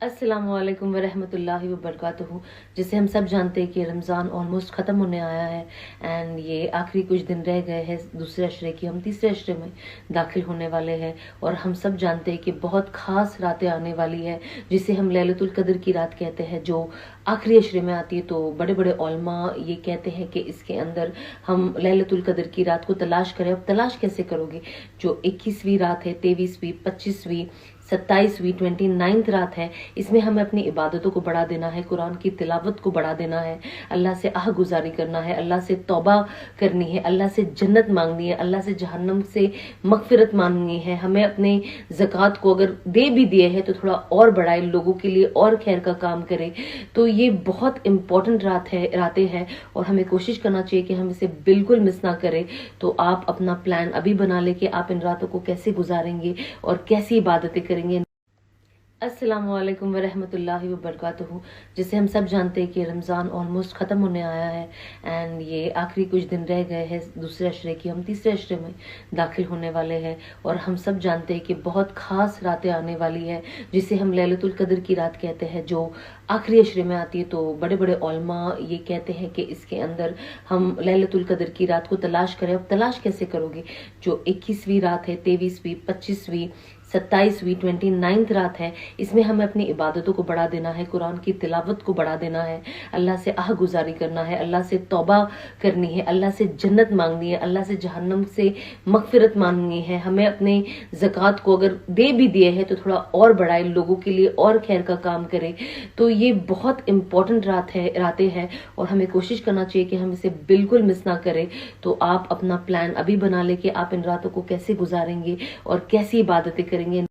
अस्सलामु अलैकुम वरहमतुल्लाहि वबरकातुहू। जैसे हम सब जानते हैं कि रमज़ान ऑलमोस्ट ख़त्म होने आया है एंड ये आखिरी कुछ दिन रह गए हैं दूसरे अशरे की, हम तीसरे अशरे में दाखिल होने वाले हैं। और हम सब जानते हैं कि बहुत ख़ास रातें आने वाली है जिसे हम लैलतुल कद्र की रात कहते हैं, जो आखिरी अशरे में आती है। तो बड़े बड़े उलमा ये कहते हैं कि इसके अंदर हम लैलतुल कद्र की रात को तलाश करें। अब तलाश कैसे करोगे? जो 21वीं रात है, 23वीं, 25वीं, 27वीं, 29th रात है, इसमें हमें अपनी इबादतों को बढ़ा देना है, कुरान की तिलावत को बढ़ा देना है, अल्लाह से आह गुजारी करना है, अल्लाह से तौबा करनी है, अल्लाह से जन्नत मांगनी है, अल्लाह से जहन्नम से मगफिरत मांगनी है। हमें अपने ज़कात को अगर दे भी दिए है तो थोड़ा और बढ़ाए, लोगों के लिए और खैर का काम करे। तो ये बहुत इंपॉर्टेंट रातें हैं और हमें कोशिश करना चाहिए कि हम इसे बिल्कुल मिस ना करें। तो आप अपना प्लान अभी बना ले कि आप इन रातों को कैसे गुजारेंगे और कैसी इबादतें करेंगे। अस्सलामु अलैकुम वरहमतुल्लाहि वबरकातुहू। जैसे हम सब जानते हैं कि रमज़ान ऑलमोस्ट ख़त्म होने आया है एंड ये आखिरी कुछ दिन रह गए हैं दूसरे अशरे की, हम तीसरे अशरे में दाखिल होने वाले हैं। और हम सब जानते हैं कि बहुत ख़ास रातें आने वाली है जिसे हम लैलतुल कद्र की रात कहते हैं, जो आखिरी अशरे में आती है। तो बड़े बड़े उलमा ये कहते हैं कि इसके अंदर हम लैलतुल कद्र की रात को तलाश करें। अब तलाश कैसे करोगे? जो 21वीं रात है, 23वीं, 25वीं, 27वीं, 29th रात है, इसमें हमें अपनी इबादतों को बढ़ा देना है, कुरान की तिलावत को बढ़ा देना है, अल्लाह से आह गुजारी करना है, अल्लाह से तौबा करनी है, अल्लाह से जन्नत मांगनी है, अल्लाह से जहन्नम से मगफिरत मांगनी है। हमें अपने ज़कात को अगर दे भी दिए है तो थोड़ा और बढ़ाए, लोगों के लिए और खैर का काम करे। तो ये बहुत इंपॉर्टेंट रातें हैं और हमें कोशिश करना चाहिए कि हम इसे बिल्कुल मिस ना करें। तो आप अपना प्लान अभी बना ले कि आप इन रातों को कैसे गुजारेंगे और कैसी इबादतें करेंगे।